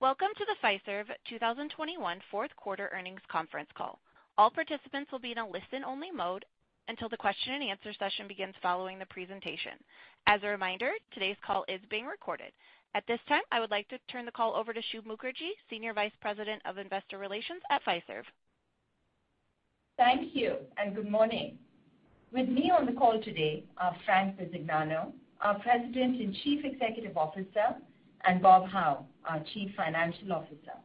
Welcome to the Fiserv 2021 fourth quarter earnings conference call. All participants will be in a listen-only mode until the question and answer session begins following the presentation. As a reminder, today's call is being recorded. At this time, I would like to turn the call over to Shub Mukherjee, Senior Vice President of Investor Relations at Fiserv. Thank you, and good morning. With me on the call today are Frank Bisignano, our President and Chief Executive Officer, and Bob Hau, our Chief Financial Officer.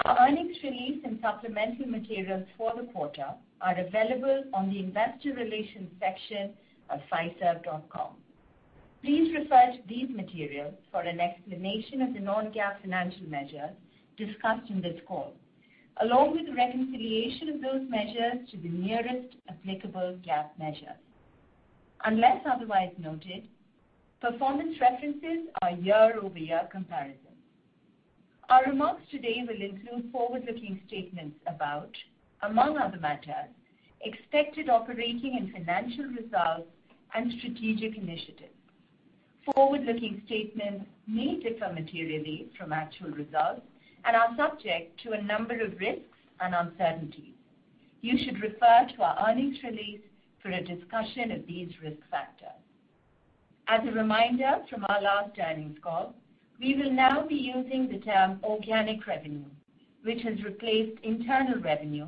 Our earnings release and supplemental materials for the quarter are available on the Investor Relations section of Fiserv.com. Please refer to these materials for an explanation of the non-GAAP financial measures discussed in this call, along with the reconciliation of those measures to the nearest applicable GAAP measures. Unless otherwise noted, performance references are year-over-year comparisons. Our remarks today will include forward-looking statements about, among other matters, expected operating and financial results and strategic initiatives. Forward-looking statements may differ materially from actual results and are subject to a number of risks and uncertainties. You should refer to our earnings release for a discussion of these risk factors. As a reminder from our last earnings call, we will now be using the term organic revenue, which has replaced internal revenue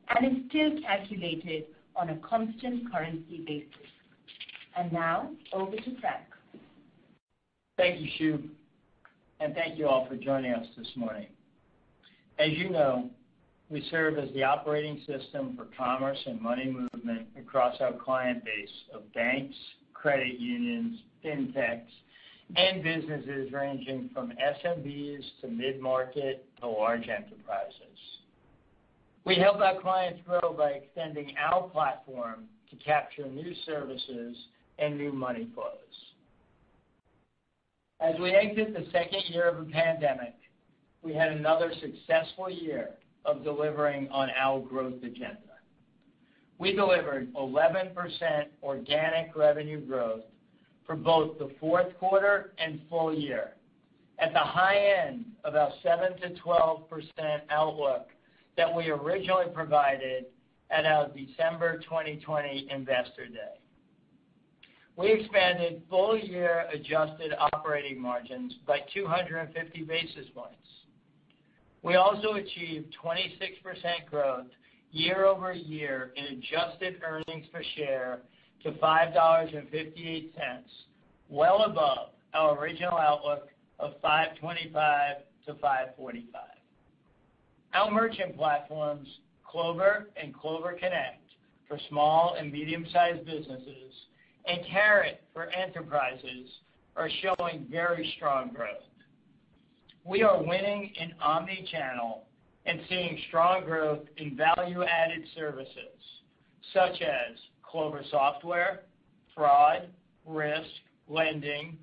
and is still calculated on a constant currency basis. And now, over to Frank. Thank you, Shub, and thank you all for joining us this morning. As you know, we serve as the operating system for commerce and money movement across our client base of banks, credit unions, fintechs, and businesses ranging from SMBs to mid-market to large enterprises. We help our clients grow by extending our platform to capture new services and new money flows. As we exit the second year of the pandemic, we had another successful year of delivering on our growth agenda. We delivered 11% organic revenue growth for both the fourth quarter and full year, at the high end of our 7 to 12% outlook that we originally provided at our December 2020 Investor Day. We expanded full-year adjusted operating margins by 250 basis points. We also achieved 26% growth year over year in adjusted earnings per share to $5.58, well above our original outlook of $5.25 to $5.45. Our merchant platforms, Clover and Clover Connect for small and medium-sized businesses, and Carat for enterprises are showing very strong growth. We are winning in omni-channel and seeing strong growth in value-added services, such as Clover software, fraud, risk, lending,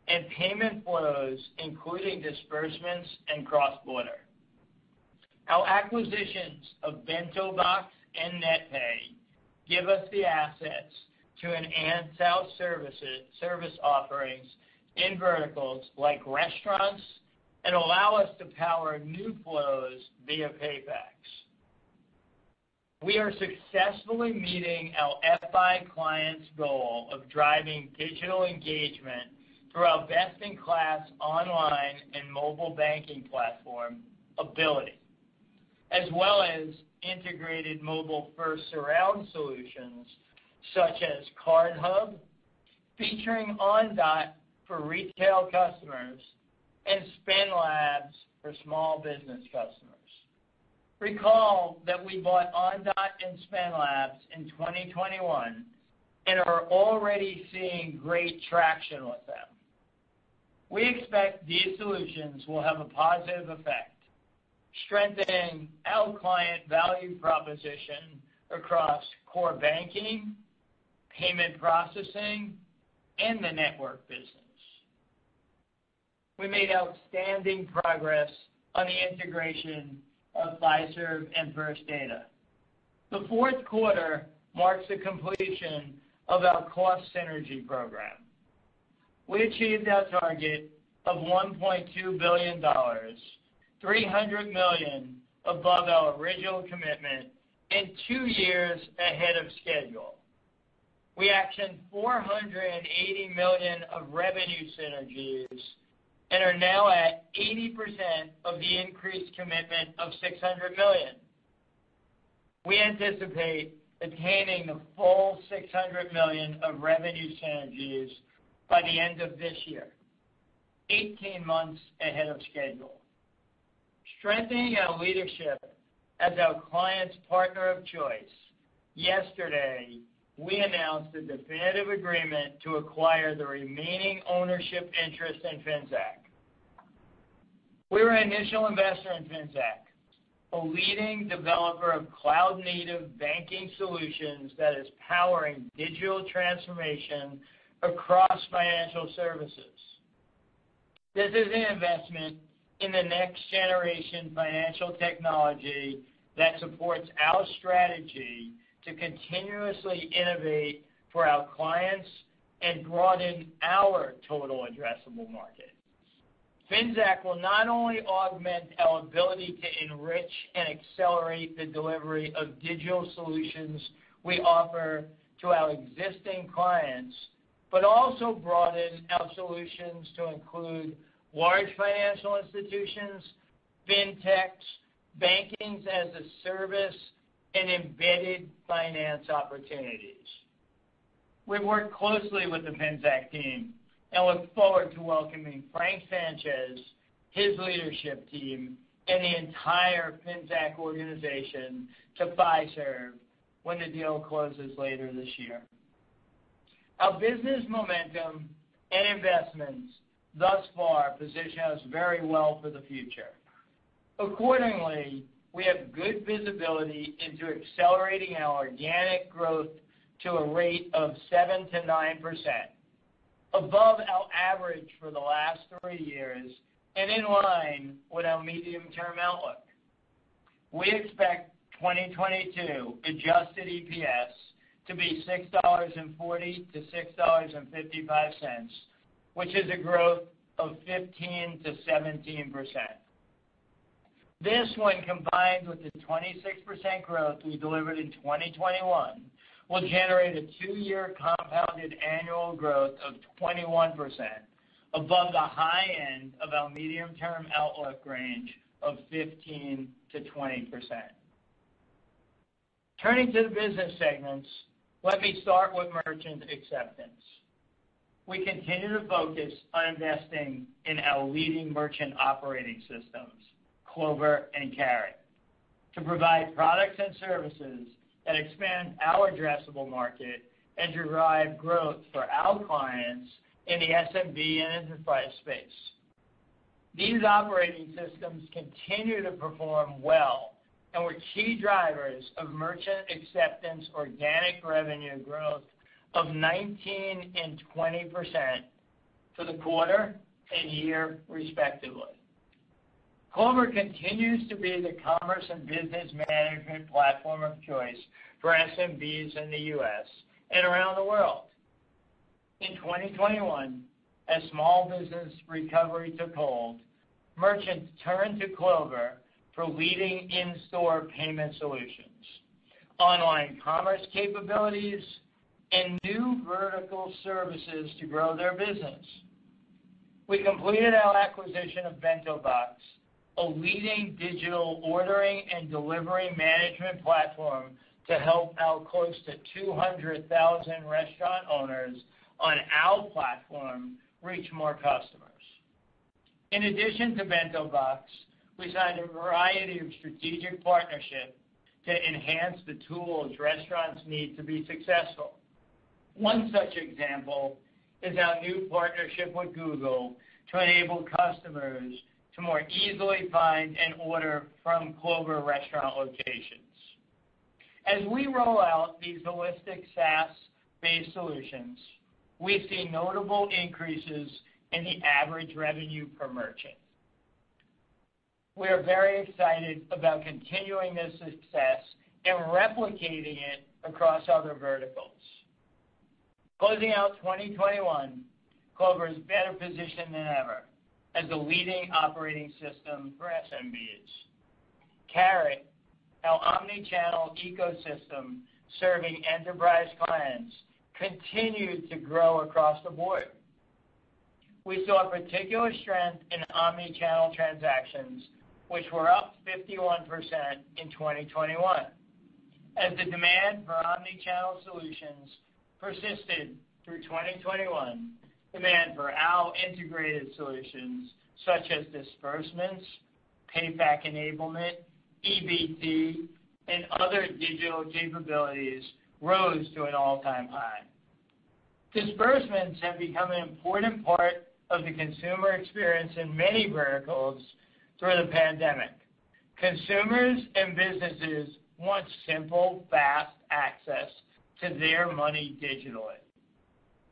and payment flows, including disbursements and cross-border. Our acquisitions of BentoBox and NetPay give us the assets to enhance our service offerings in verticals like restaurants and allow us to power new flows via paybacks. We are successfully meeting our FI clients' goal of driving digital engagement through our best-in-class online and mobile banking platform, Ability, as well as integrated mobile-first surround solutions such as Card Hub, featuring OnDot for retail customers, and Spend Labs for small business customers. Recall that we bought OnDot and Spend Labs in 2021 and are already seeing great traction with them. We expect these solutions will have a positive effect, strengthening our client value proposition across core banking, payment processing, and the network business. We made outstanding progress on the integration of Fiserv and First Data. The fourth quarter marks the completion of our cost synergy program. We achieved our target of $1.2 billion, $300 million above our original commitment, and 2 years ahead of schedule. We actioned $480 million of revenue synergies and are now at 80% of the increased commitment of $600 million. We anticipate attaining the full $600 million of revenue synergies by the end of this year, 18 months ahead of schedule. Strengthening our leadership as our client's partner of choice, yesterday we announced a definitive agreement to acquire the remaining ownership interest in Finxact. We were an initial investor in Finxact, a leading developer of cloud-native banking solutions that is powering digital transformation across financial services. This is an investment in the next generation financial technology that supports our strategy to continuously innovate for our clients and broaden our total addressable market. Finxact will not only augment our ability to enrich and accelerate the delivery of digital solutions we offer to our existing clients, but also broaden our solutions to include large financial institutions, fintechs, bankings as a service, and embedded finance opportunities. We've worked closely with the Finxact team and look forward to welcoming Frank Sanchez, his leadership team, and the entire Finxact organization to Fiserv when the deal closes later this year. Our business momentum and investments thus far position us very well for the future. Accordingly, we have good visibility into accelerating our organic growth to a rate of 7 to 9%, above our average for the last 3 years and in line with our medium-term outlook. We expect 2022 adjusted EPS to be $6.40 to $6.55, which is a growth of 15 to 17%. This, when combined with the 26% growth we delivered in 2021, will generate a 2-year compounded annual growth of 21%, above the high end of our medium-term outlook range of 15 to 20%. Turning to the business segments, let me start with merchant acceptance. We continue to focus on investing in our leading merchant operating systems, Clover and Carat, to provide products and services that expand our addressable market and drive growth for our clients in the SMB and enterprise space. These operating systems continue to perform well and were key drivers of merchant acceptance organic revenue growth of 19% and 20% for the quarter and year, respectively. Clover continues to be the commerce and business management platform of choice for SMBs in the U.S. and around the world. In 2021, as small business recovery took hold, merchants turned to Clover for leading in-store payment solutions, online commerce capabilities, and new vertical services to grow their business. We completed our acquisition of BentoBox, a leading digital ordering and delivery management platform to help our close to 200,000 restaurant owners on our platform reach more customers. In addition to BentoBox, we signed a variety of strategic partnerships to enhance the tools restaurants need to be successful. One such example is our new partnership with Google to enable customers to more easily find and order from Clover restaurant locations. As we roll out these holistic SaaS-based solutions, we see notable increases in the average revenue per merchant. We are very excited about continuing this success and replicating it across other verticals. Closing out 2021, Clover is better positioned than ever as a leading operating system for SMBs. Carat, our omni-channel ecosystem serving enterprise clients, continued to grow across the board. We saw particular strength in omni-channel transactions, which were up 51% in 2021. As the demand for omni-channel solutions persisted through 2021, demand for our integrated solutions, such as disbursements, payback enablement, EBT, and other digital capabilities rose to an all-time high. Disbursements have become an important part of the consumer experience in many verticals through the pandemic. Consumers and businesses want simple, fast access to their money digitally.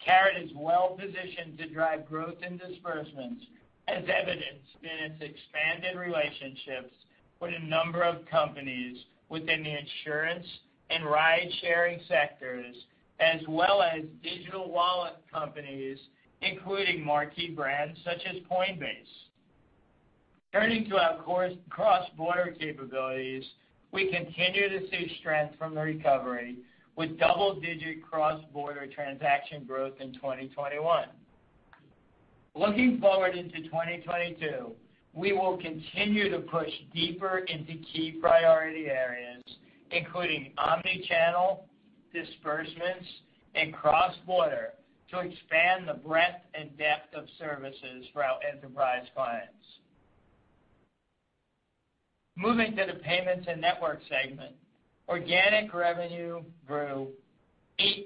Carat is well positioned to drive growth in disbursements, as evidenced in its expanded relationships with a number of companies within the insurance and ride-sharing sectors, as well as digital wallet companies, including marquee brands such as Coinbase. Turning to our cross-border capabilities, we continue to see strength from the recovery with double-digit cross-border transaction growth in 2021. Looking forward into 2022, we will continue to push deeper into key priority areas, including omni-channel, disbursements, and cross-border, to expand the breadth and depth of services for our enterprise clients. Moving to the payments and network segment, organic revenue grew 8%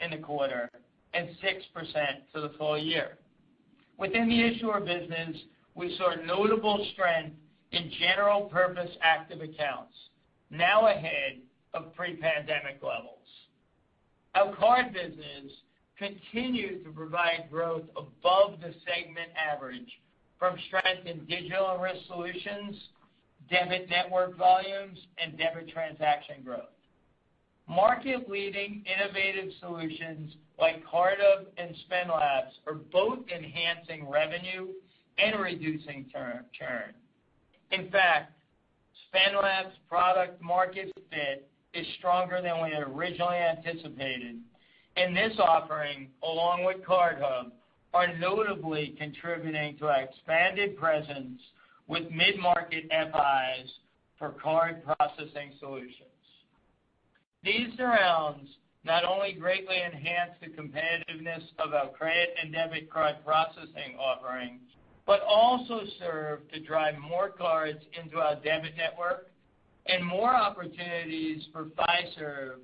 in the quarter and 6% for the full year. Within the issuer business, we saw notable strength in general purpose active accounts, now ahead of pre-pandemic levels. Our card business continued to provide growth above the segment average from strength in digital and risk solutions, debit network volumes, and debit transaction growth. Market-leading innovative solutions like CardHub and SpendLabs are both enhancing revenue and reducing churn. In fact, SpendLabs' product market fit is stronger than we had originally anticipated, and this offering, along with CardHub, are notably contributing to our expanded presence with mid-market FIs for card processing solutions. These surrounds not only greatly enhance the competitiveness of our credit and debit card processing offering, but also serve to drive more cards into our debit network and more opportunities for Fiserv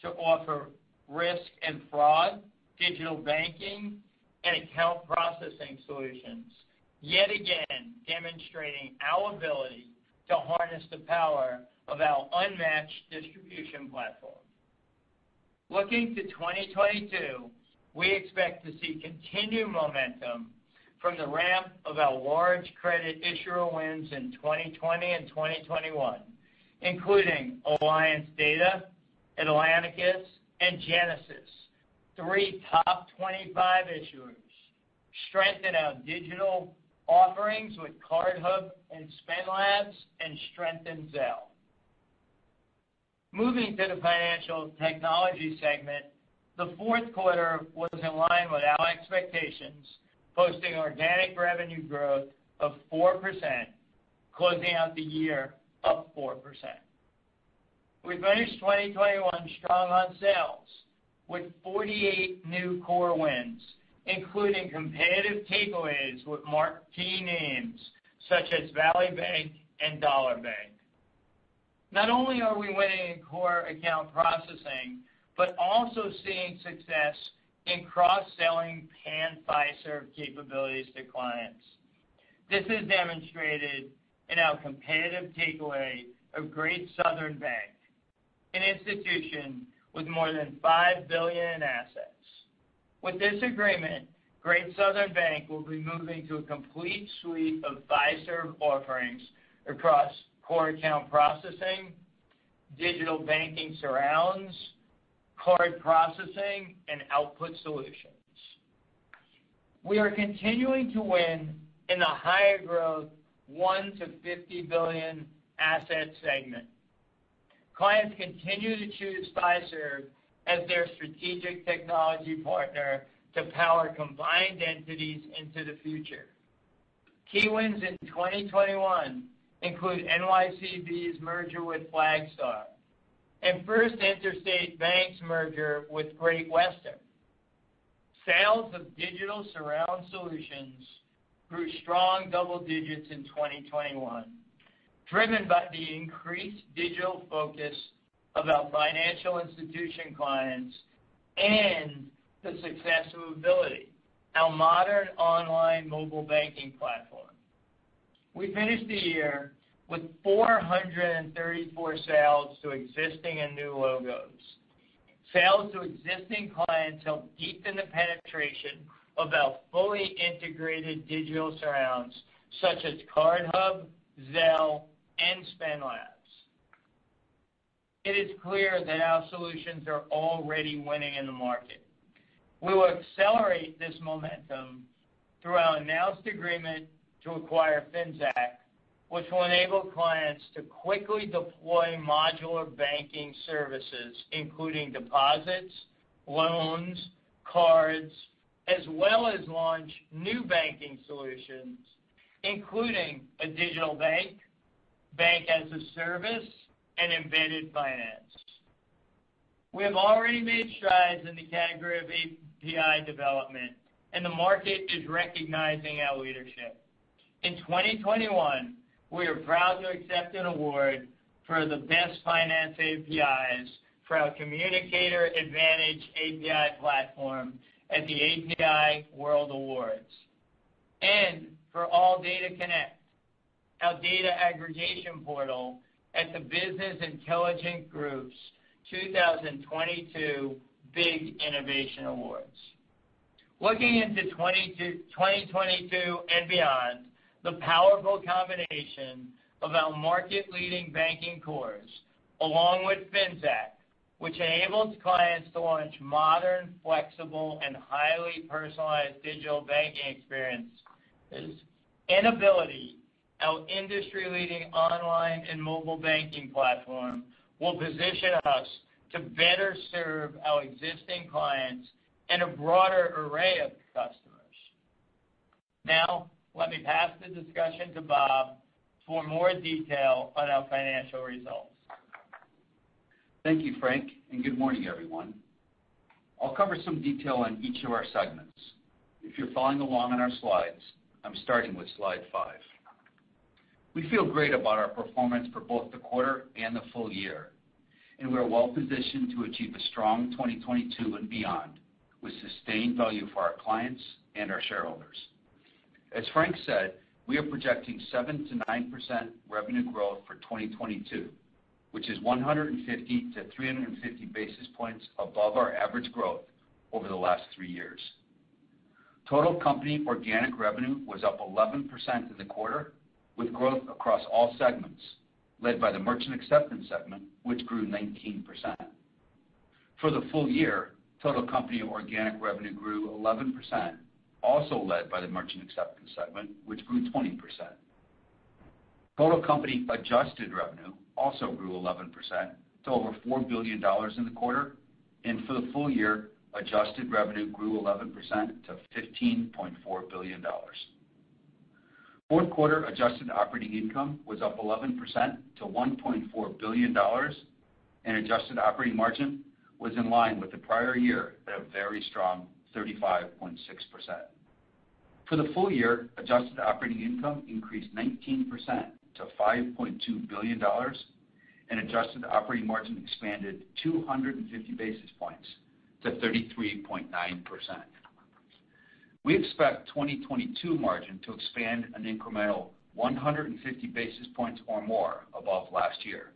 to offer risk and fraud, digital banking, and account processing solutions, yet again demonstrating our ability to harness the power of our unmatched distribution platform. Looking to 2022, we expect to see continued momentum from the ramp of our large credit issuer wins in 2020 and 2021, including Alliance Data, Atlanticus, and Genesis, 3 top 25 issuers, strengthen our digital offerings with CardHub and SpendLabs, and strengthen Zelle. Moving to the financial technology segment, the fourth quarter was in line with our expectations, posting organic revenue growth of 4%, closing out the year up 4%. We finished 2021 strong on sales with 48 new core wins, including competitive takeaways with marquee names such as Valley Bank and Dollar Bank. Not only are we winning in core account processing, but also seeing success in cross-selling pan-Fiserv capabilities to clients. This is demonstrated in our competitive takeaway of Great Southern Bank, an institution with more than $5 billion in assets. With this agreement, Great Southern Bank will be moving to a complete suite of Fiserv offerings across core account processing, digital banking surrounds, card processing, and output solutions. We are continuing to win in the higher growth 1 to 50 billion asset segment. Clients continue to choose Fiserv as their strategic technology partner to power combined entities into the future. Key wins in 2021 include NYCB's merger with Flagstar and First Interstate Bank's merger with Great Western. Sales of digital surround solutions grew strong double digits in 2021, driven by the increased digital focus of our financial institution clients and the success of Ability, our modern online mobile banking platform. We finished the year with 434 sales to existing and new logos. Sales to existing clients help deepen the penetration of our fully integrated digital surrounds, such as CardHub, Zelle, and SpendLabs. It is clear that our solutions are already winning in the market. We will accelerate this momentum through our announced agreement to acquire Finxact, which will enable clients to quickly deploy modular banking services, including deposits, loans, cards, as well as launch new banking solutions, including a digital bank, bank as a service, and embedded finance. We have already made strides in the category of API development, and the market is recognizing our leadership. In 2021, we are proud to accept an award for the best finance APIs for our Communicator Advantage API platform at the API World Awards, and for All Data Connect, our data aggregation portal, at the Business Intelligence Group's 2022 Big Innovation Awards. Looking into 2022 and beyond, the powerful combination of our market-leading banking cores, along with Finxact, which enables clients to launch modern, flexible, and highly personalized digital banking experiences, and Ability, our industry-leading online and mobile banking platform, will position us to better serve our existing clients and a broader array of customers. Now, let me pass the discussion to Bob for more detail on our financial results. Thank you, Frank, and good morning, everyone. I'll cover some detail on each of our segments. If you're following along on our slides, I'm starting with slide 5. We feel great about our performance for both the quarter and the full year, and we are well positioned to achieve a strong 2022 and beyond with sustained value for our clients and our shareholders. As Frank said, we are projecting 7 to 9% revenue growth for 2022, which is 150 to 350 basis points above our average growth over the last 3 years. Total company organic revenue was up 11% in the quarter, with growth across all segments, led by the merchant acceptance segment, which grew 19%. For the full year, total company organic revenue grew 11%, also led by the merchant acceptance segment, which grew 20%. Total company adjusted revenue also grew 11% to over $4 billion in the quarter, and for the full year, adjusted revenue grew 11% to $15.4 billion. Fourth quarter adjusted operating income was up 11% to $1.4 billion, and adjusted operating margin was in line with the prior year at a very strong 35.6%. For the full year, adjusted operating income increased 19% to $5.2 billion, and adjusted operating margin expanded 250 basis points to 33.9%. We expect 2022 margin to expand an incremental 150 basis points or more above last year.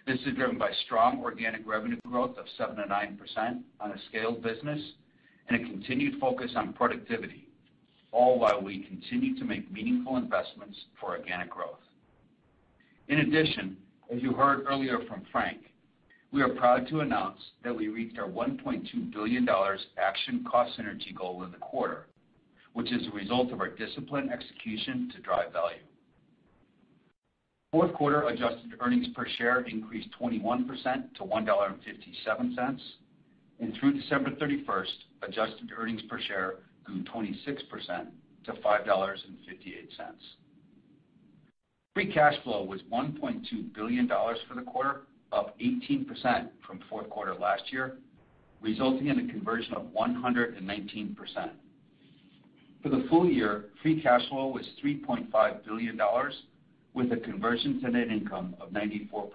This is driven by strong organic revenue growth of 7 to 9% on a scaled business and a continued focus on productivity, all while we continue to make meaningful investments for organic growth. In addition, as you heard earlier from Frank, we are proud to announce that we reached our $1.2 billion action cost synergy goal in the quarter, which is a result of our disciplined execution to drive value. Fourth quarter adjusted earnings per share increased 21% to $1.57, and through December 31st, adjusted earnings per share grew 26% to $5.58. Free cash flow was $1.2 billion for the quarter, up 18% from fourth quarter last year, resulting in a conversion of 119%. For the full year, free cash flow was $3.5 billion, with a conversion to net income of 94%,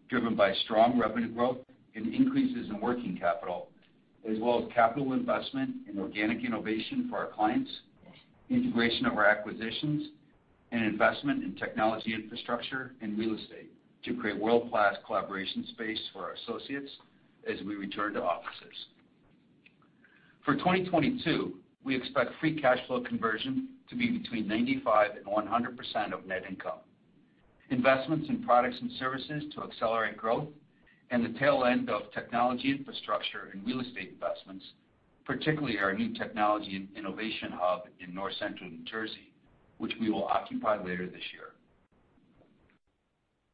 driven by strong revenue growth and increases in working capital, as well as capital investment in organic innovation for our clients, integration of our acquisitions, and investment in technology infrastructure and real estate to create world-class collaboration space for our associates as we return to offices. For 2022, we expect free cash flow conversion to be between 95 and 100% of net income. Investments in products and services to accelerate growth and the tail end of technology infrastructure and real estate investments, particularly our new technology and innovation hub in North Central New Jersey, which we will occupy later this year.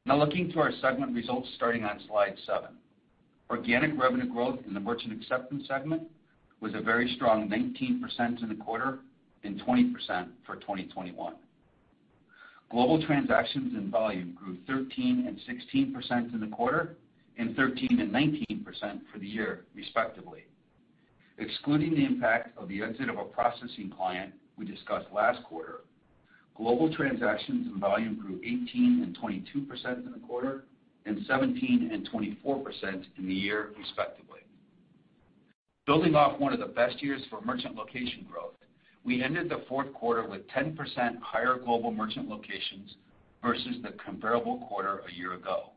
Now looking to our segment results starting on slide 7. Organic revenue growth in the merchant acceptance segment was a very strong 19% in the quarter and 20% for 2021. Global transactions and volume grew 13 and 16% in the quarter and 13 and 19% for the year, respectively. Excluding the impact of the exit of a processing client we discussed last quarter, global transactions and volume grew 18 and 22% in the quarter and 17 and 24% in the year, respectively. Building off one of the best years for merchant location growth, we ended the fourth quarter with 10% higher global merchant locations versus the comparable quarter a year ago.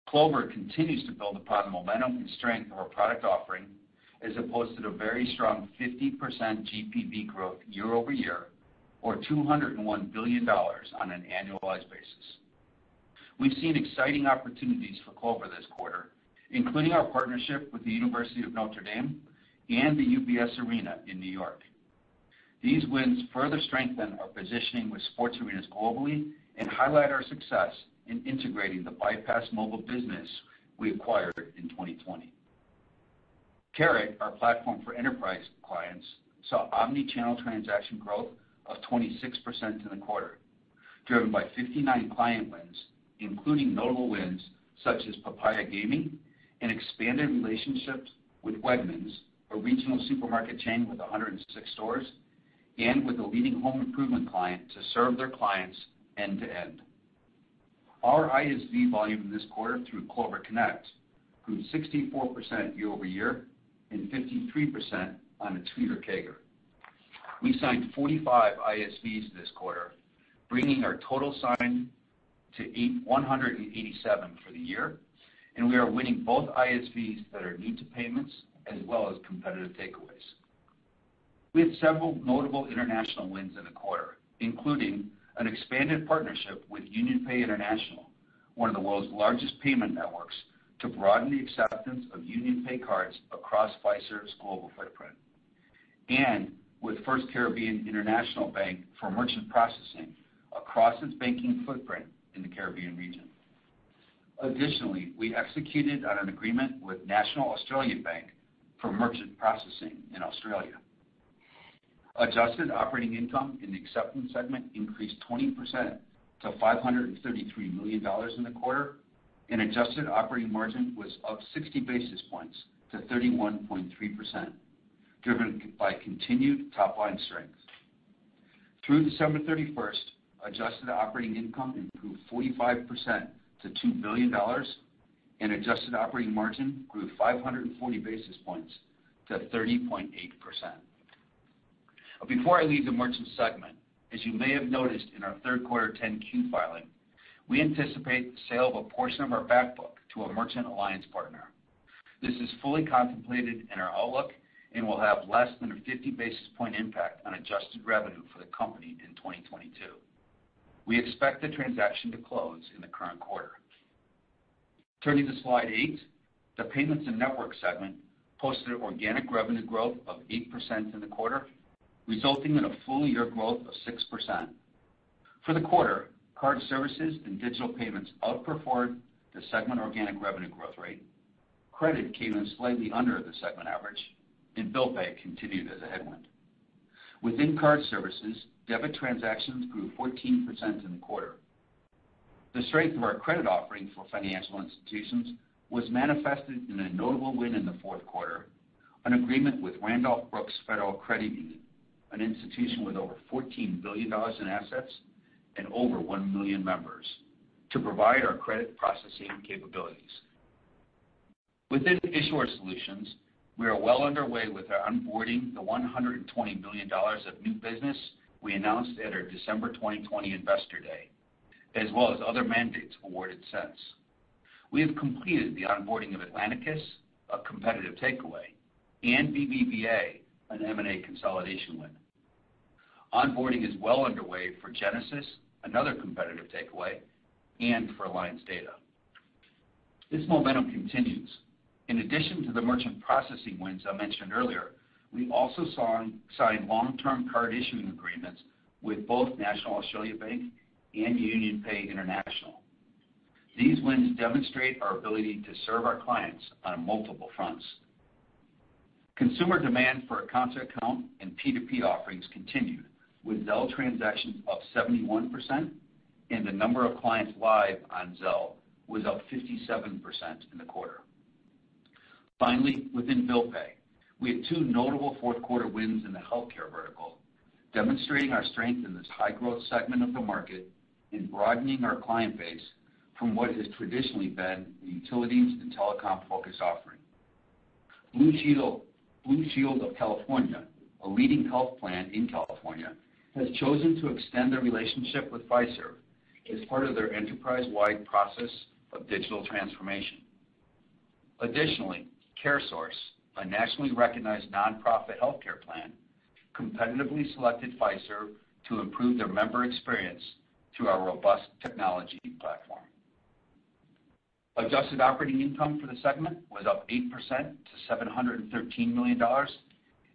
Clover continues to build upon the momentum and strength of our product offering as it posted a very strong 50% GPV growth year over year, or $201 billion on an annualized basis. We've seen exciting opportunities for Clover this quarter, including our partnership with the University of Notre Dame and the UBS Arena in New York. These wins further strengthen our positioning with sports arenas globally and highlight our success in integrating the Bypass Mobile business we acquired in 2020. Carat, our platform for enterprise clients, saw omni-channel transaction growth of 26% in the quarter, driven by 59 client wins, including notable wins such as Papaya Gaming and expanded relationships with Wegmans, a regional supermarket chain with 106 stores, and with a leading home improvement client to serve their clients end-to-end. Our ISV volume this quarter through Clover Connect grew 64% year over year and 53% on a 2-year CAGR. We signed 45 ISVs this quarter, bringing our total signed to 187 for the year, and we are winning both ISVs that are new to payments as well as competitive takeaways. We had several notable international wins in the quarter, including an expanded partnership with UnionPay International, one of the world's largest payment networks, to broaden the acceptance of UnionPay cards across Fiserv's global footprint, and with First Caribbean International Bank for merchant processing across its banking footprint in the Caribbean region. Additionally, we executed on an agreement with National Australia Bank for merchant processing in Australia. Adjusted operating income in the acceptance segment increased 20% to $533 million in the quarter, and adjusted operating margin was up 60 basis points to 31.3%, driven by continued top-line strength. Through December 31st, adjusted operating income improved 45% to $2 billion, and adjusted operating margin grew 540 basis points to 30.8%. Before I leave the merchant segment, as you may have noticed in our third quarter 10-Q filing, we anticipate the sale of a portion of our back book to a merchant alliance partner. This is fully contemplated in our outlook and will have less than a 50 basis point impact on adjusted revenue for the company in 2022. We expect the transaction to close in the current quarter. Turning to slide 8, the payments and network segment posted organic revenue growth of 8% in the quarter resulting in a full-year growth of 6%. For the quarter, card services and digital payments outperformed the segment organic revenue growth rate. Credit came in slightly under the segment average, and bill pay continued as a headwind. Within card services, debit transactions grew 14% in the quarter. The strength of our credit offering for financial institutions was manifested in a notable win in the fourth quarter, an agreement with Randolph Brooks Federal Credit Union, an institution with over $14 billion in assets and over 1 million members, to provide our credit processing capabilities. Within Issuer Solutions, we are well underway with our onboarding the $120 million of new business we announced at our December 2020 Investor Day, as well as other mandates awarded since. We have completed the onboarding of Atlanticus, a competitive takeaway, and BBVA, an M&A consolidation win. Onboarding is well underway for Genesis, another competitive takeaway, and for Alliance Data. This momentum continues. In addition to the merchant processing wins I mentioned earlier, we also signed long-term card issuing agreements with both National Australia Bank and Union Pay International. These wins demonstrate our ability to serve our clients on multiple fronts. Consumer demand for account-to-account and P2P offerings continued, with Zelle transactions up 71%, and the number of clients live on Zelle was up 57% in the quarter. Finally, within bill pay, we had two notable fourth quarter wins in the healthcare vertical, demonstrating our strength in this high-growth segment of the market and broadening our client base from what has traditionally been the utilities and telecom-focused offering. Blue Shield of California, a leading health plan in California, has chosen to extend their relationship with Fiserv as part of their enterprise-wide process of digital transformation. Additionally, CareSource, a nationally recognized nonprofit healthcare plan, competitively selected Fiserv to improve their member experience through our robust technology platform. Adjusted operating income for the segment was up 8% to $713 million,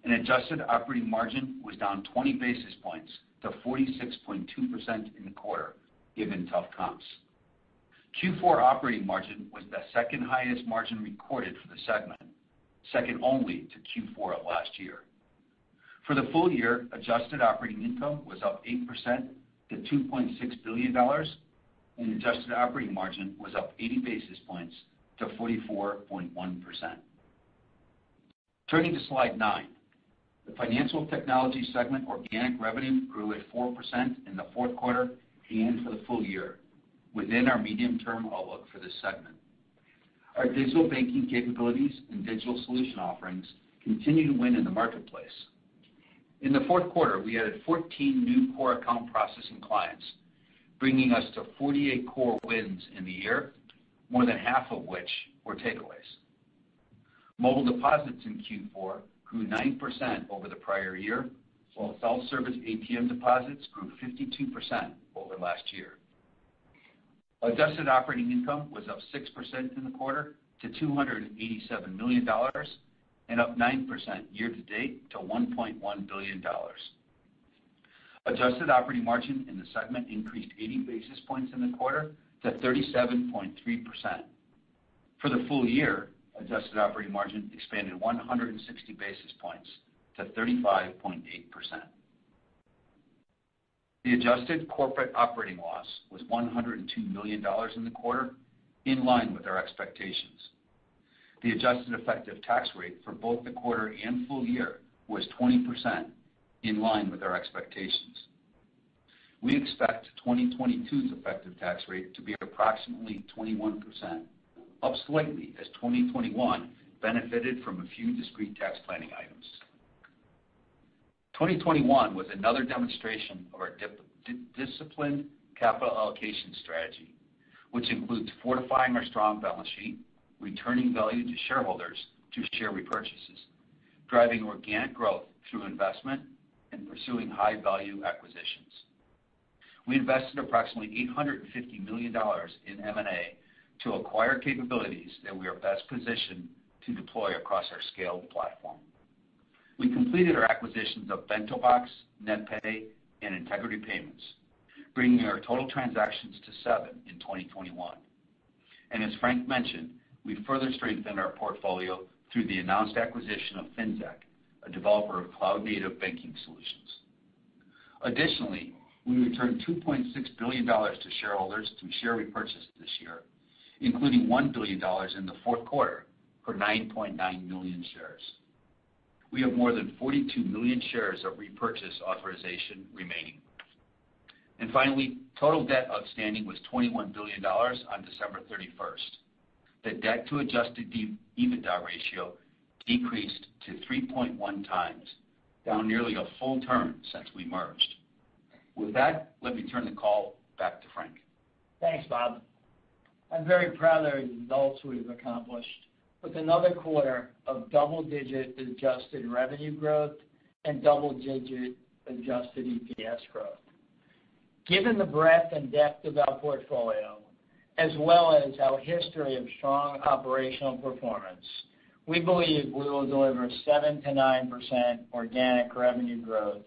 and adjusted operating margin was down 20 basis points to 46.2% in the quarter, given tough comps. Q4 operating margin was the second highest margin recorded for the segment, second only to Q4 of last year. For the full year, adjusted operating income was up 8% to $2.6 billion, and adjusted operating margin was up 80 basis points to 44.1%. Turning to slide 9, the Financial Technology segment organic revenue grew at 4% in the fourth quarter and for the full year, within our medium-term outlook for this segment. Our digital banking capabilities and digital solution offerings continue to win in the marketplace. In the fourth quarter, we added 14 new core account processing clients, bringing us to 48 core wins in the year, more than half of which were takeaways. Mobile deposits in Q4 grew 9% over the prior year, while self-service ATM deposits grew 52% over last year. Adjusted operating income was up 6% in the quarter to $287 million and up 9% year-to-date to $1.1 billion. Adjusted operating margin in the segment increased 80 basis points in the quarter to 37.3%. For the full year, adjusted operating margin expanded 160 basis points to 35.8%. The adjusted corporate operating loss was $102 million in the quarter, in line with our expectations. The adjusted effective tax rate for both the quarter and full year was 20%, in line with our expectations. We expect 2022's effective tax rate to be approximately 21%, up slightly as 2021 benefited from a few discrete tax planning items. 2021 was another demonstration of our disciplined capital allocation strategy, which includes fortifying our strong balance sheet, returning value to shareholders through share repurchases, driving organic growth through investment, and pursuing high-value acquisitions. We invested approximately $850 million in M&A to acquire capabilities that we are best positioned to deploy across our scaled platform. We completed our acquisitions of BentoBox, NetPay, and Integrity Payments, bringing our total transactions to 7 in 2021. And as Frank mentioned, we further strengthened our portfolio through the announced acquisition of Finxact, a developer of cloud-native banking solutions. Additionally, we returned $2.6 billion to shareholders through share repurchase this year, including $1 billion in the fourth quarter for 9.9 million shares. We have more than 42 million shares of repurchase authorization remaining. And finally, total debt outstanding was $21 billion on December 31st. The debt to adjusted EBITDA ratio decreased to 3.1 times, down nearly a full turn since we merged. With that, let me turn the call back to Frank. Thanks, Bob. I'm very proud of the results we've accomplished with another quarter of double-digit adjusted revenue growth and double-digit adjusted EPS growth. Given the breadth and depth of our portfolio, as well as our history of strong operational performance, we believe we will deliver 7 to 9% organic revenue growth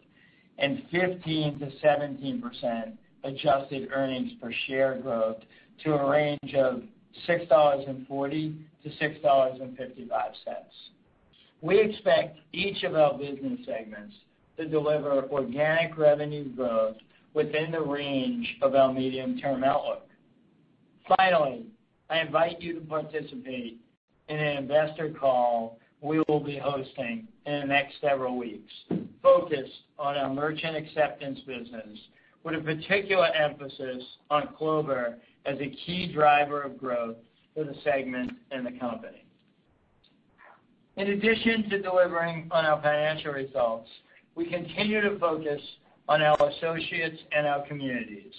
and 15 to 17% adjusted earnings per share growth to a range of $6.40 to $6.55. We expect each of our business segments to deliver organic revenue growth within the range of our medium-term outlook. Finally, I invite you to participate in an investor call we will be hosting in the next several weeks, focused on our merchant acceptance business, with a particular emphasis on Clover as a key driver of growth for the segment and the company. In addition to delivering on our financial results, we continue to focus on our associates and our communities.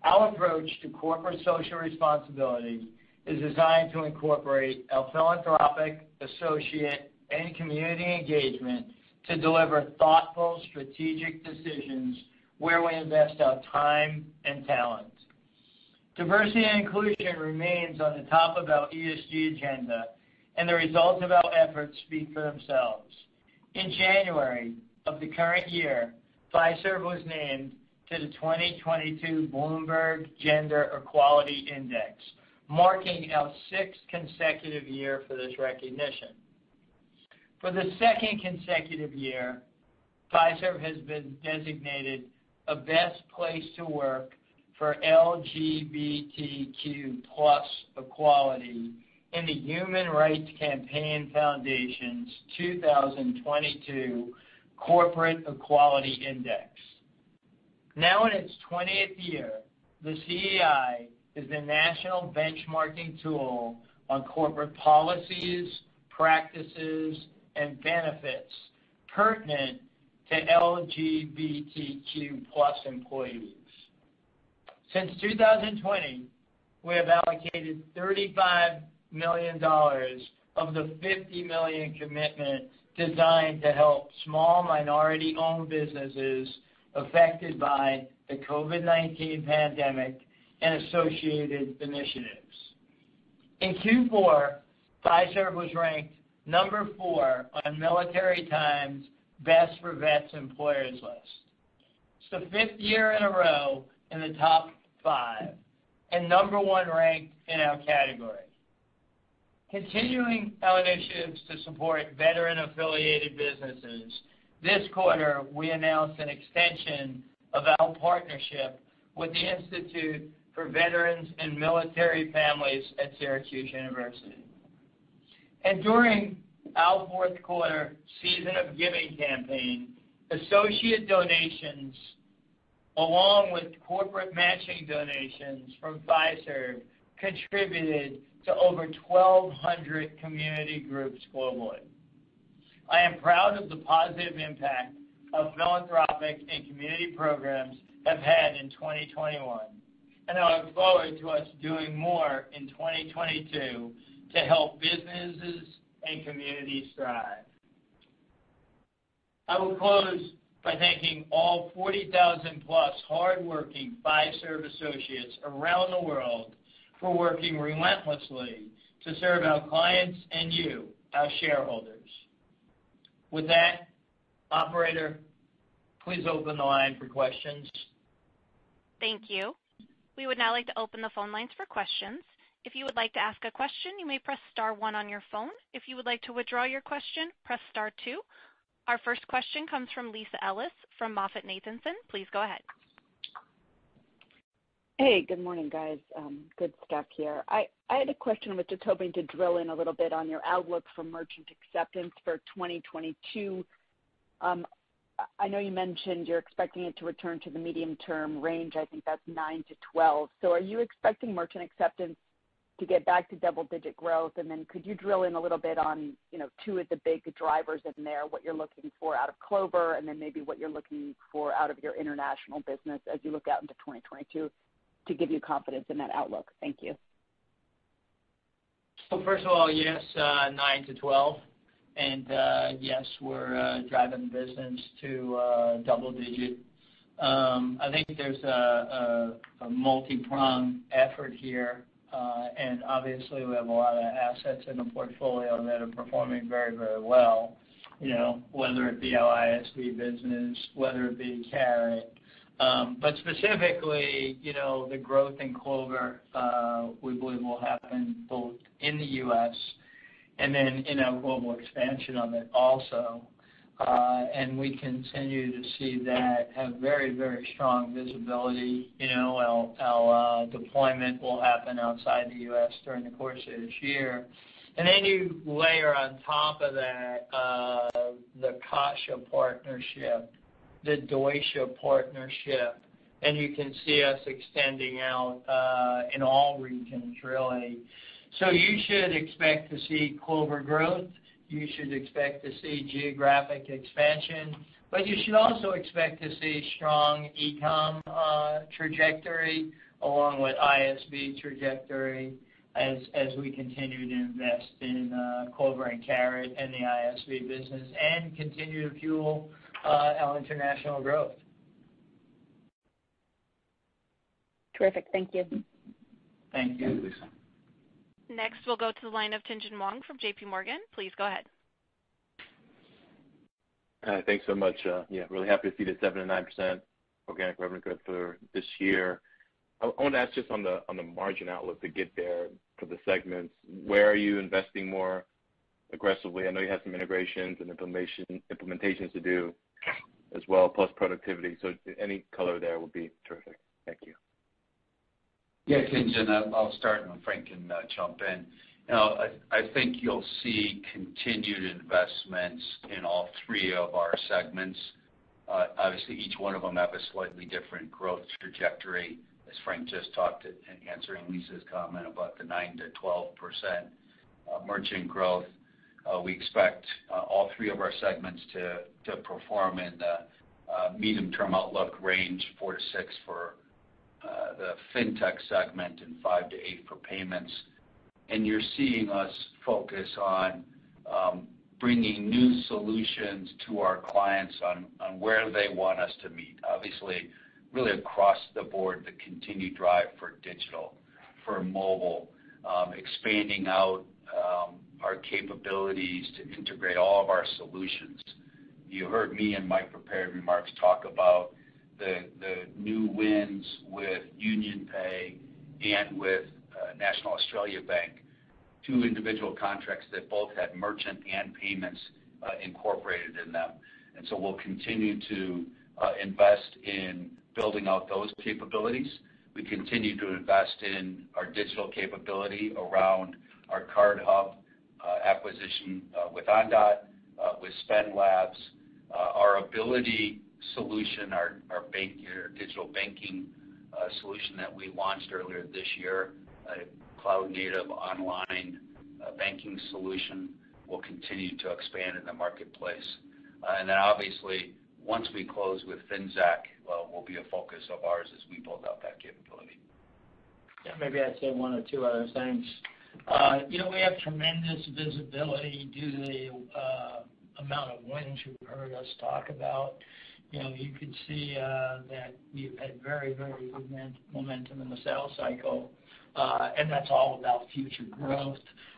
Our approach to corporate social responsibility is designed to incorporate our philanthropic, associate, and community engagement to deliver thoughtful, strategic decisions where we invest our time and talent. Diversity and inclusion remains on the top of our ESG agenda, and the results of our efforts speak for themselves. In January of the current year, Fiserv was named to the 2022 Bloomberg Gender Equality Index, marking our 6th consecutive year for this recognition. For the 2nd consecutive year, Fiserv has been designated a best place to work for LGBTQ+ equality in the Human Rights Campaign Foundation's 2022 Corporate Equality Index. Now in its 20th year, the CEI is the national benchmarking tool on corporate policies, practices, and benefits pertinent to LGBTQ+ employees. Since 2020, we have allocated $35 million of the $50 million commitment designed to help small minority-owned businesses affected by the COVID-19 pandemic and associated initiatives. In Q4, Fiserv was ranked number 4 on Military Times' Best for Vets Employers list. It's the 5th year in a row in the top 5 and number 1 ranked in our category. Continuing our initiatives to support veteran-affiliated businesses, this quarter we announced an extension of our partnership with the Institute for Veterans and Military Families at Syracuse University. And during our fourth quarter Season of Giving campaign, associate donations, along with corporate matching donations from Fiserv, contributed to over 1,200 community groups globally. I am proud of the positive impact our philanthropic and community programs have had in 2021, and I look forward to us doing more in 2022 to help businesses and communities thrive. I will close by thanking all 40,000 plus hardworking Fiserv associates around the world for working relentlessly to serve our clients and you, our shareholders. With that, operator, please open the line for questions. Thank you. We would now like to open the phone lines for questions. If you would like to ask a question, you may press star 1 on your phone. If you would like to withdraw your question, press star 2. Our first question comes from Lisa Ellis from MoffettNathanson. Please go ahead. Hey, good morning, guys. Good stuff here. I had a question. I was just hoping to drill in a little bit on your outlook for merchant acceptance for 2022. I know you mentioned you're expecting it to return to the medium-term range. I think that's 9 to 12. So are you expecting merchant acceptance to get back to double-digit growth? And then could you drill in a little bit on, two of the big drivers in there, what you're looking for out of Clover, and then maybe what you're looking for out of your international business as you look out into 2022 to give you confidence in that outlook? Thank you. So first of all, yes, 9 to 12. And yes, we're driving the business to double-digit. I think there's a multi-pronged effort here. And obviously, we have a lot of assets in the portfolio that are performing very, very well, whether it be our ISV business, whether it be Carat. But specifically, the growth in Clover, we believe will happen both in the U.S. and then in our global expansion of it also. And we continue to see that have very, very strong visibility. Our deployment will happen outside the U.S. during the course of this year. And then you layer on top of that the Kasha partnership, the Deutsche partnership, and you can see us extending out in all regions, really. So you should expect to see Clover growth. You should expect to see geographic expansion, but you should also expect to see strong e-com trajectory along with ISV trajectory as we continue to invest in Clover and Carat and the ISV business and continue to fuel our international growth. Terrific. Thank you. Thank you, Lisa. Next, we'll go to the line of Tien-Tsin Huang from J.P. Morgan. Please go ahead. Thanks so much. Really happy to see the 7 to 9% organic revenue growth for this year. I want to ask just on the margin outlook to get there for the segments. Where are you investing more aggressively? I know you have some integrations and implementations to do as well, plus productivity. So any color there would be terrific. Thank you. Yeah, Tien-Tsin, I'll start and Frank can jump in. I think you'll see continued investments in all three of our segments. Obviously, each one of them have a slightly different growth trajectory, as Frank just talked in answering Lisa's comment about the 9 to 12% merchant growth. We expect all three of our segments to perform in the medium-term outlook range, 4 to 6 for the fintech segment and 5 to 8 for payments. And you're seeing us focus on bringing new solutions to our clients on where they want us to meet. Obviously, really across the board, the continued drive for digital, for mobile, expanding out our capabilities to integrate all of our solutions. You heard me in my prepared remarks talk about the new wins with UnionPay and with National Australia Bank, two individual contracts that both had merchant and payments incorporated in them. And so we'll continue to invest in building out those capabilities. We continue to invest in our digital capability around our Card Hub acquisition with Ondot, with Spend Labs, our Ability solution, our digital banking solution that we launched earlier this year, a cloud-native online banking solution, will continue to expand in the marketplace. And then obviously, once we close with Finxact, will be a focus of ours as we build out that capability. Yeah, maybe I'd say one or two other things. We have tremendous visibility due to the amount of wins you've heard us talk about. You could see that we've had very, very good momentum in the sales cycle, and that's all about future growth.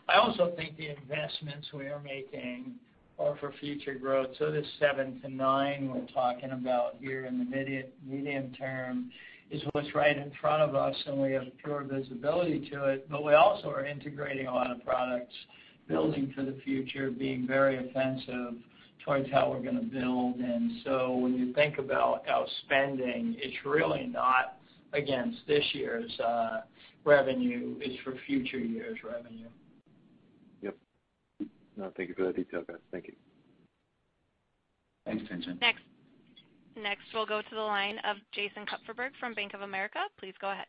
I also think the investments we are making or for future growth. So this 7 to 9 we're talking about here in the medium term is what's right in front of us, and we have pure visibility to it. But we also are integrating a lot of products, building for the future, being very offensive towards how we're going to build. And so when you think about our spending, it's really not against this year's revenue, it's for future years' revenue. Yep. No, thank you for that detail, guys. Thank you. Thanks, Vincent. Next, we'll go to the line of Jason Kupferberg from Bank of America. Please go ahead.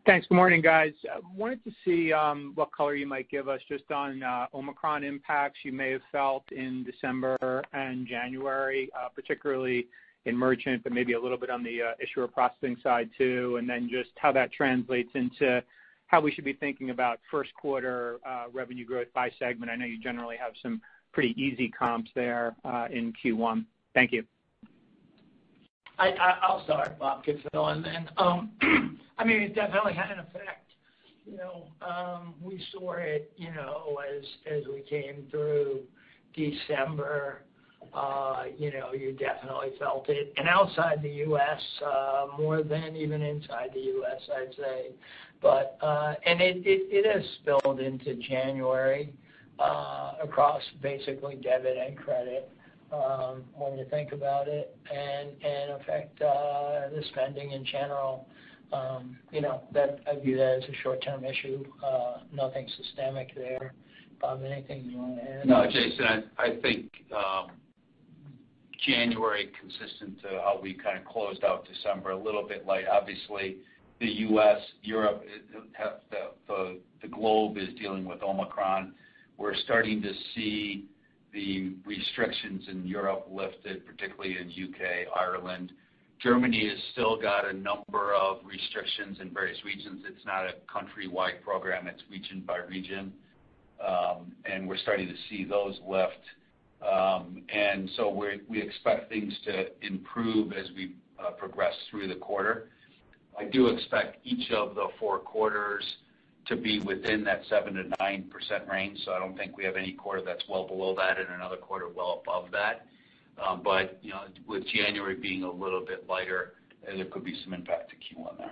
Thanks. Good morning, guys. Wanted to see what color you might give us just on Omicron impacts you may have felt in December and January, particularly in merchant, but maybe a little bit on the issuer processing side too, and then just how that translates into how we should be thinking about first quarter revenue growth by segment. I know you generally have some pretty easy comps there in Q1. Thank you. I'll start. Bob can fill in then. I mean, it definitely had an effect. We saw it, as we came through December. You definitely felt it. And outside the U.S., more than even inside the U.S., I'd say. But, and it has spilled into January across basically debit and credit when you think about it, and affect the spending in general. That I view that as a short-term issue, nothing systemic there. Bob, anything you want to add? No, Jason, I think January consistent to how we kind of closed out December, a little bit light. Obviously, the U.S., Europe, the globe is dealing with Omicron. We're starting to see the restrictions in Europe lifted, particularly in UK, Ireland. Germany has still got a number of restrictions in various regions. It's not a countrywide program, it's region by region. And we're starting to see those lift. And so we expect things to improve as we progress through the quarter. I do expect each of the 4 quarters to be within that 7 to 9% range. So I don't think we have any quarter that's well below that and another quarter well above that. But with January being a little bit lighter, there could be some impact to Q1 there.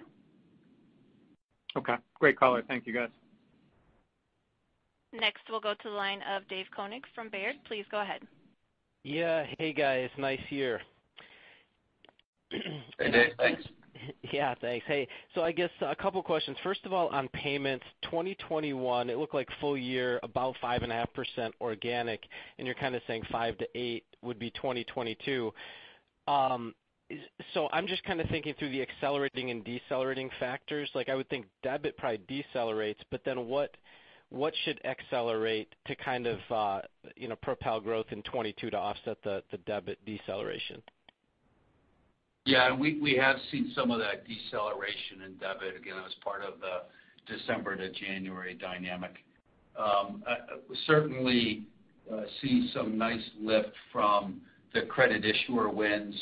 Okay, great caller. Thank you, guys. Next, we'll go to the line of Dave Koenig from Baird. Please go ahead. Yeah, hey guys, nice year. Hey Dave, thanks. Yeah, thanks. Hey, so I guess a couple questions. First of all, on payments, 2021, it looked like full year about 5.5% organic, and you're kind of saying 5 to 8 would be 2022. So I'm just kind of thinking through the accelerating and decelerating factors. Like I would think debit probably decelerates, but then what should accelerate to kind of propel growth in 22 to offset the debit deceleration? Yeah, we have seen some of that deceleration in debit. Again, it was part of the December to January dynamic. We certainly see some nice lift from the credit issuer wins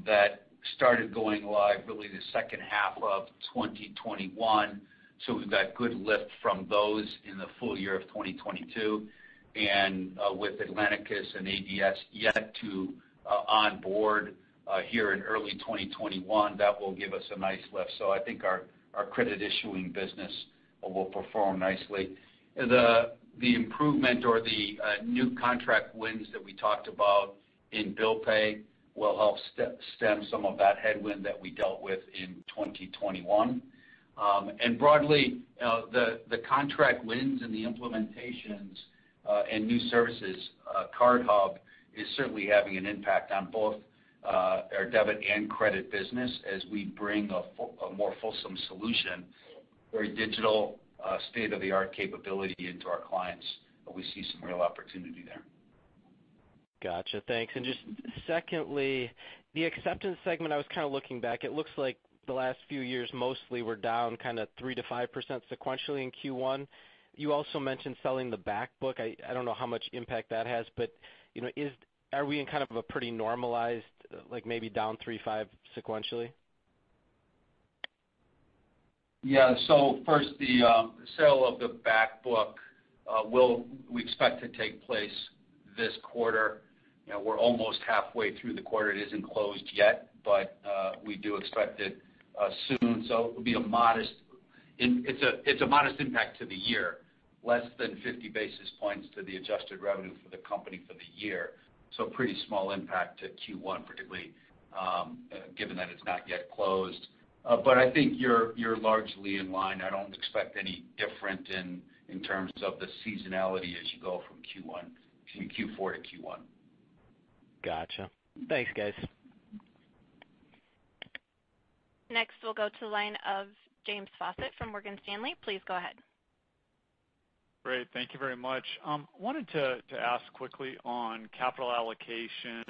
that started going live really the second half of 2021. So we've got good lift from those in the full year of 2022. And with Atlanticus and ADS yet to onboard here in early 2021, that will give us a nice lift. So I think our credit issuing business will perform nicely. The improvement or the new contract wins that we talked about in bill pay will help stem some of that headwind that we dealt with in 2021. And broadly, the contract wins and the implementations and new services, Card Hub is certainly having an impact on both our debit and credit business as we bring a more fulsome solution, very digital, state-of-the-art capability into our clients. We see some real opportunity there. Gotcha, thanks. And just secondly, the acceptance segment, I was kind of looking back. It looks like the last few years mostly were down kind of 3 to 5% sequentially in Q1. You also mentioned selling the back book. I don't know how much impact that has, but are we in kind of a pretty normalized, like maybe down 3-5 sequentially? Yeah. So first, the sale of the back book we expect to take place this quarter. We're almost halfway through the quarter. It isn't closed yet, but we do expect it soon. So it will be a modest. It's a modest impact to the year, less than 50 basis points to the adjusted revenue for the company for the year. So pretty small impact to Q1, particularly given that it's not yet closed. But I think you're largely in line. I don't expect any different in terms of the seasonality as you go from Q4 to Q1. Gotcha. Thanks, guys. Next, we'll go to the line of James Faucette from Morgan Stanley. Please go ahead. Great. Thank you very much. Wanted to ask quickly on capital allocation,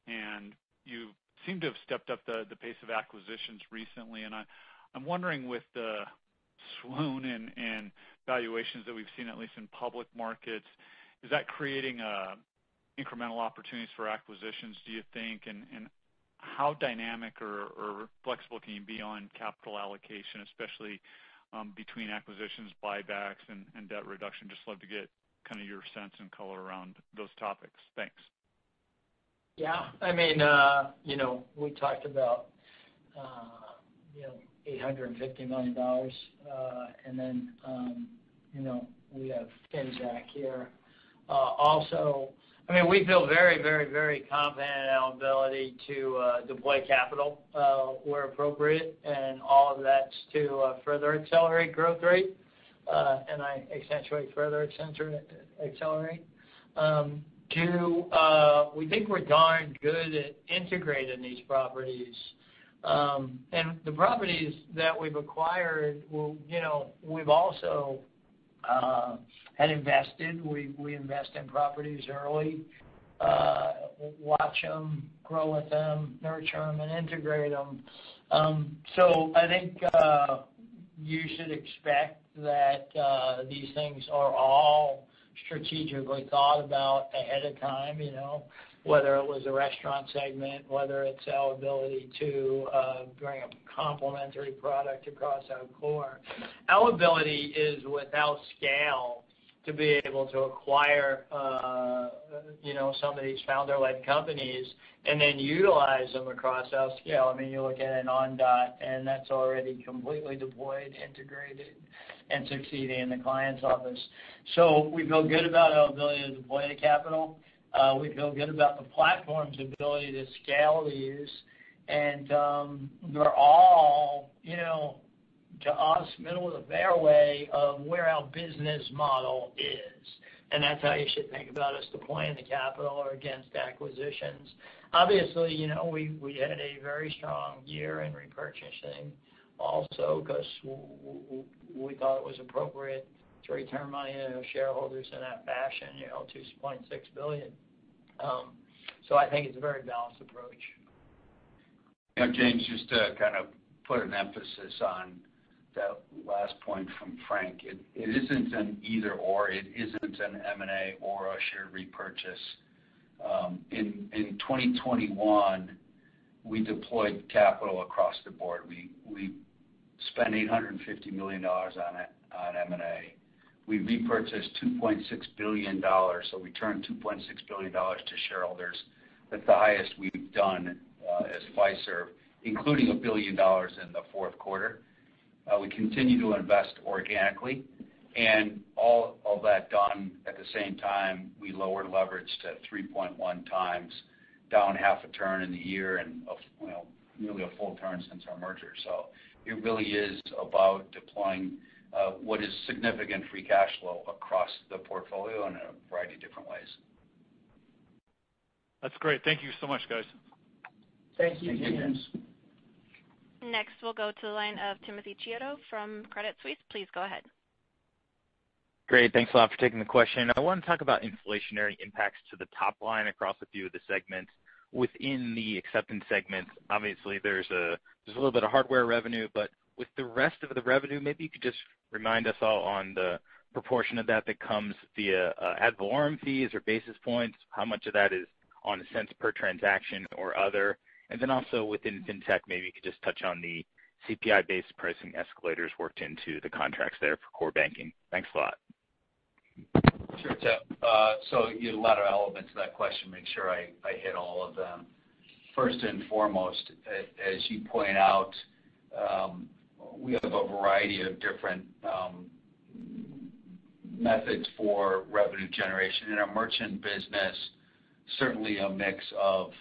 and you seem to have stepped up the pace of acquisitions recently, and I'm wondering with the swoon in valuations that we've seen, at least in public markets, is that creating incremental opportunities for acquisitions, do you think, and how dynamic or flexible can you be on capital allocation, especially between acquisitions, buybacks, and debt reduction? Just love to get kind of your sense and color around those topics. Thanks. Yeah, I mean, we talked about, $850 million, and then, we have FinTech here. Also, I mean, we feel very, very, very confident in our ability to deploy capital where appropriate, and all of that's to further accelerate growth rate, and I accentuate further accelerate. We think we're darn good at integrating these properties. And the properties that we've acquired, we've also had invested. We invest in properties early, watch them, grow with them, nurture them, and integrate them. So I think you should expect that these things are all strategically thought about ahead of time, whether it was a restaurant segment, whether it's our ability to bring a complementary product across our core. Our ability is, without scale, to be able to acquire, some of these founder-led companies and then utilize them across our scale. I mean, you look at an OnDot, and that's already completely deployed, integrated, and succeeding in the client's office. So we feel good about our ability to deploy the capital. We feel good about the platform's ability to scale these, and they're all, to us, middle of the fairway of where our business model is. And that's how you should think about us deploying the capital or against acquisitions. Obviously, we had a very strong year in repurchasing also because we thought it was appropriate to return money to shareholders in that fashion, $2.6 billion. So I think it's a very balanced approach. James, just to kind of put an emphasis on that last point from Frank, it isn't an either or. It isn't an M&A or a share repurchase. In 2021, we deployed capital across the board. We spent $850 million on M&A. We repurchased $2.6 billion, so we returned $2.6 billion to shareholders. That's the highest we've done as Fiserv, including $1 billion in the fourth quarter. We continue to invest organically, and all of that done at the same time, we lowered leverage to 3.1 times, down half a turn in the year, and nearly a full turn since our merger. So it really is about deploying what is significant free cash flow across the portfolio in a variety of different ways. That's great. Thank you so much, guys. Thank you, James. Next, we'll go to the line of Timothy Chiodo from Credit Suisse. Please go ahead. Great. Thanks a lot for taking the question. I want to talk about inflationary impacts to the top line across a few of the segments. Within the acceptance segments, obviously there's a little bit of hardware revenue, but with the rest of the revenue, maybe you could just remind us all on the proportion of that comes via ad valorem fees or basis points, how much of that is on a cents per transaction or other. And then also within FinTech, maybe you could just touch on the CPI-based pricing escalators worked into the contracts there for core banking. Thanks a lot. Sure, Tim. So you had a lot of elements to that question. Make sure I hit all of them. First and foremost, as you point out, we have a variety of different methods for revenue generation. In our merchant business, certainly a mix of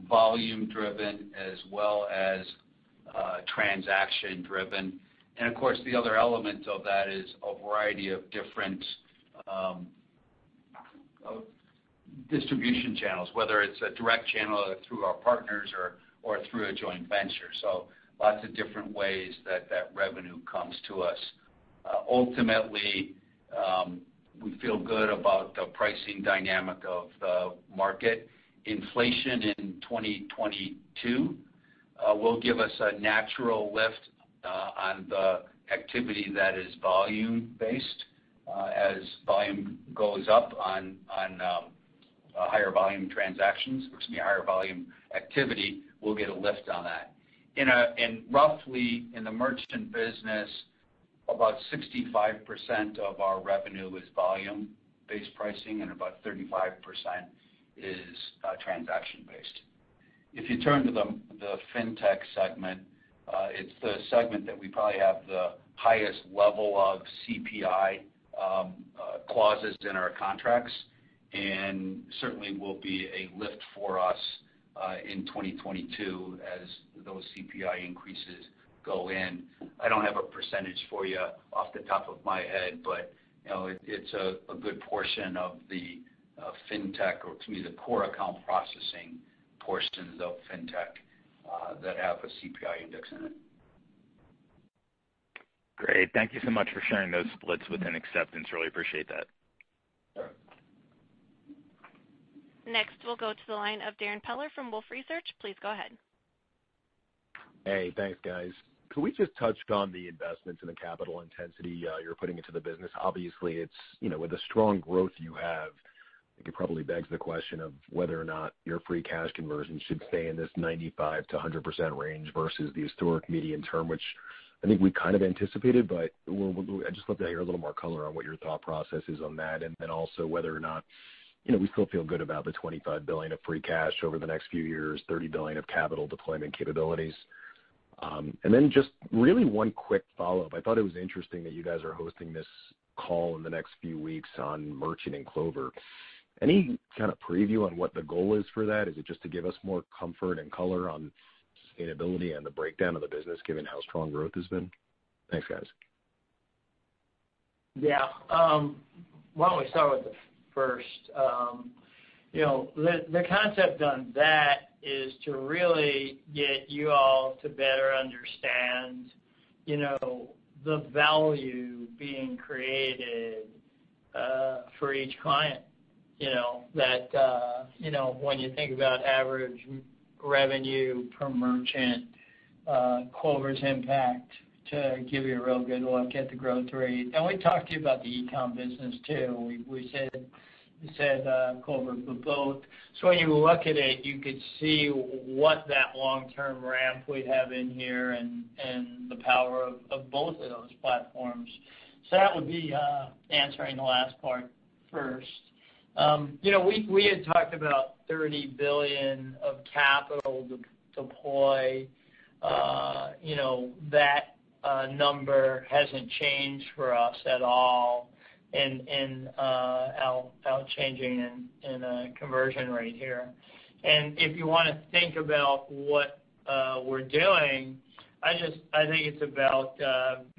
volume-driven as well as transaction-driven. And, of course, the other element of that is a variety of different distribution channels, whether it's a direct channel through our partners or through a joint venture. So lots of different ways that revenue comes to us. Ultimately, we feel good about the pricing dynamic of the market. Inflation in 2022 will give us a natural lift on the activity that is volume-based. As volume goes up on higher volume transactions, higher volume activity, we'll get a lift on that. And roughly in the merchant business, about 65% of our revenue is volume-based pricing, and about 35% is transaction-based. If you turn to the fintech segment, it's the segment that we probably have the highest level of CPI clauses in our contracts, and certainly will be a lift for us in 2022 as those CPI increases go in. I don't have a percentage for you off the top of my head, but it's a good portion of the fintech, or to me, the core account processing portions of fintech that have a CPI index in it. Great. Thank you so much for sharing those splits within acceptance. Really appreciate that. Sure. Next, we'll go to the line of Darrin Peller from Wolfe Research. Please go ahead. Hey, thanks, guys. Could we just touch on the investments and the capital intensity you're putting into the business? Obviously, it's, with the strong growth you have, I think it probably begs the question of whether or not your free cash conversion should stay in this 95 to 100% range versus the historic median term, which I think we kind of anticipated, but I'd just love to hear a little more color on what your thought process is on that, and then also whether or not we still feel good about the $25 billion of free cash over the next few years, $30 billion of capital deployment capabilities. And then just really one quick follow-up. I thought it was interesting that you guys are hosting this call in the next few weeks on merchant and Clover. Any kind of preview on what the goal is for that? Is it just to give us more comfort and color on sustainability and the breakdown of the business, given how strong growth has been? Thanks, guys. Yeah. Why don't we start with the first? The concept on that is to really get you all to better understand, the value being created for each client. When you think about average revenue per merchant, Clover's impact, to give you a real good look at the growth rate. And we talked to you about the e-com business too. We said Clover, but both. So when you look at it, you could see what that long-term ramp we have in here and the power of both of those platforms. So that would be answering the last part first. We had talked about $30 billion of capital to deploy. That number hasn't changed for us at all in our changing in a conversion rate here. And if you want to think about what we're doing, I think it's about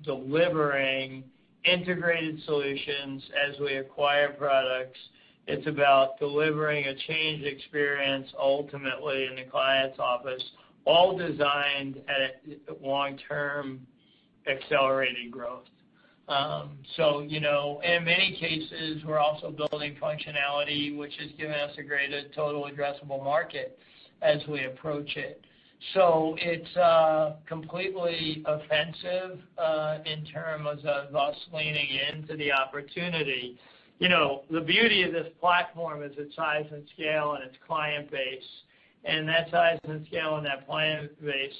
delivering integrated solutions as we acquire products. It's about delivering a changed experience ultimately in the client's office, all designed at long-term accelerated growth. In many cases, we're also building functionality, which is giving us a greater total addressable market as we approach it. So it's completely offensive in terms of us leaning into the opportunity. The beauty of this platform is its size and scale and its client base. And that size and scale and that client base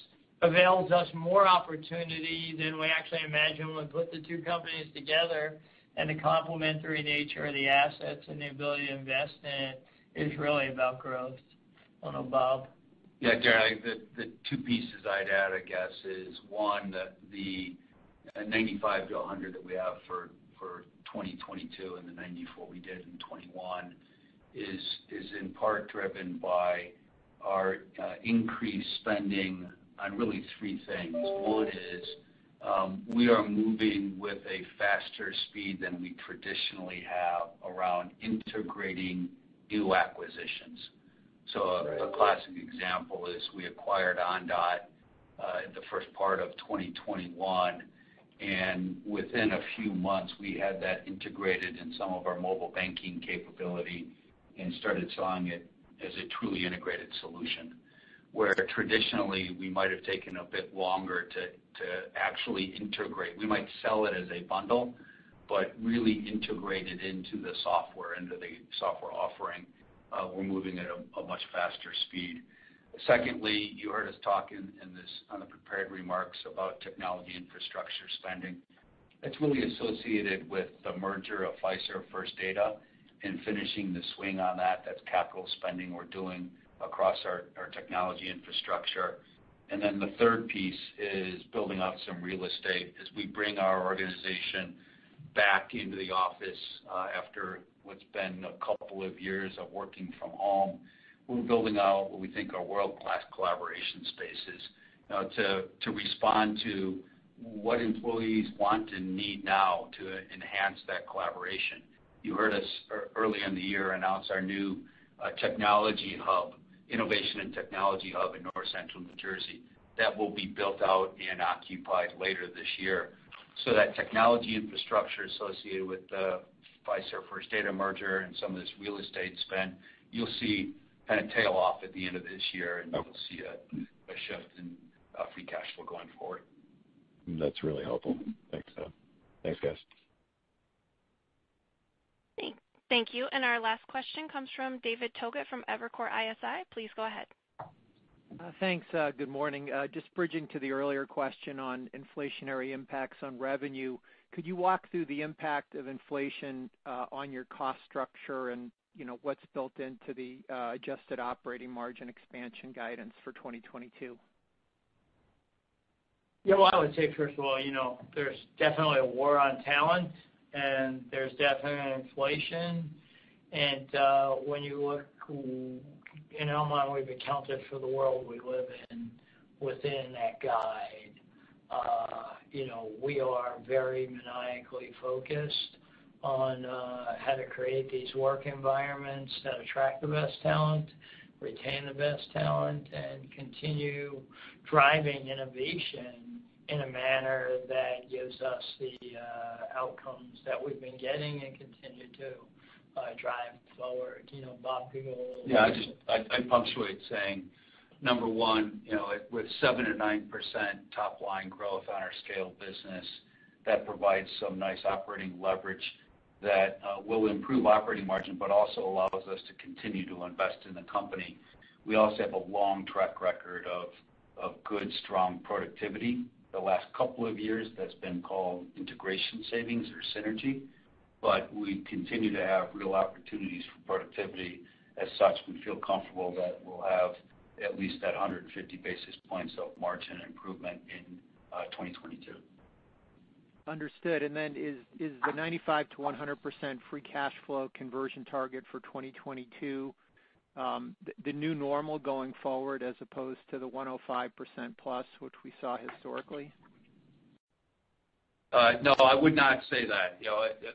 avails us more opportunity than we actually imagined when we put the two companies together and the complementary nature of the assets and the ability to invest in it is really about growth. I don't know, Bob. Yeah, Darren, the two pieces I'd add, I guess, is one, the 95 to 100 that we have for 2022 and the 94 we did in 21 is in part driven by our increased spending on really three things. One is we are moving with a faster speed than we traditionally have around integrating new acquisitions. So a classic example is we acquired Ondot in the first part of 2021, and within a few months we had that integrated in some of our mobile banking capability and started selling it as a truly integrated solution, where traditionally we might have taken a bit longer to actually integrate. We might sell it as a bundle, but really integrate it into the software offering. We're moving at a much faster speed. Secondly, you heard us talk on the prepared remarks about technology infrastructure spending. That's really associated with the merger of Fiserv First Data and finishing the swing on that. That's capital spending we're doing across our technology infrastructure. And then the third piece is building out some real estate as we bring our organization back into the office after what's been a couple of years of working from home. We're building out what we think are world-class collaboration spaces to respond to what employees want and need now to enhance that collaboration. You heard us early in the year announce our new technology hub, innovation and technology hub in North Central New Jersey. That will be built out and occupied later this year. So that technology infrastructure associated with the Fiserv First Data merger and some of this real estate spend, you'll see kind of tail off at the end of this year, and you'll see a shift in free cash flow going forward. That's really helpful. Thanks, guys. Thank you. And our last question comes from David Togut from Evercore ISI. Please go ahead. Thanks. Good morning. Just bridging to the earlier question on inflationary impacts on revenue, could you walk through the impact of inflation on your cost structure and what's built into the adjusted operating margin expansion guidance for 2022? Yeah, well, I would say, first of all, there's definitely a war on talent, and there's definitely inflation. And when you look in Elmont, we've accounted for the world we live in within that guide. We are very maniacally focused on how to create these work environments that attract the best talent, retain the best talent, and continue driving innovation in a manner that gives us the outcomes that we've been getting and continue to drive forward. Bob could go a little bit. Yeah, I punctuate saying, number one, with 7 to 9% top line growth on our scale business, that provides some nice operating leverage that will improve operating margin, but also allows us to continue to invest in the company. We also have a long track record of good, strong productivity. The last couple of years, that's been called integration savings or synergy, but we continue to have real opportunities for productivity. As such, we feel comfortable that we'll have at least that 150 basis points of margin improvement in 2022. Understood. And then is the 95 to 100% free cash flow conversion target for 2022 the new normal going forward as opposed to the 105% plus, which we saw historically? No, I would not say that.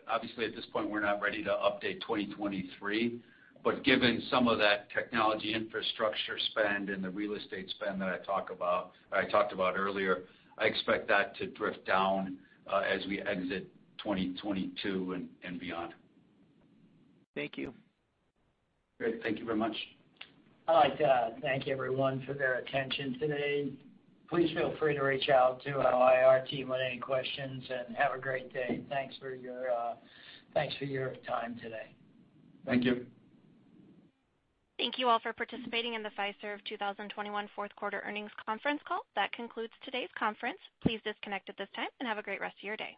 Obviously at this point we're not ready to update 2023, but given some of that technology infrastructure spend and the real estate spend that I talked about earlier, I expect that to drift down as we exit 2022 and beyond. Thank you. Great. Thank you very much. I'd like to thank everyone for their attention today. Please feel free to reach out to our IR team with any questions, and have a great day. Thanks for your time today. Thank you. Thank you all for participating in the Fiserv 2021 fourth quarter earnings conference call. That concludes today's conference. Please disconnect at this time and have a great rest of your day.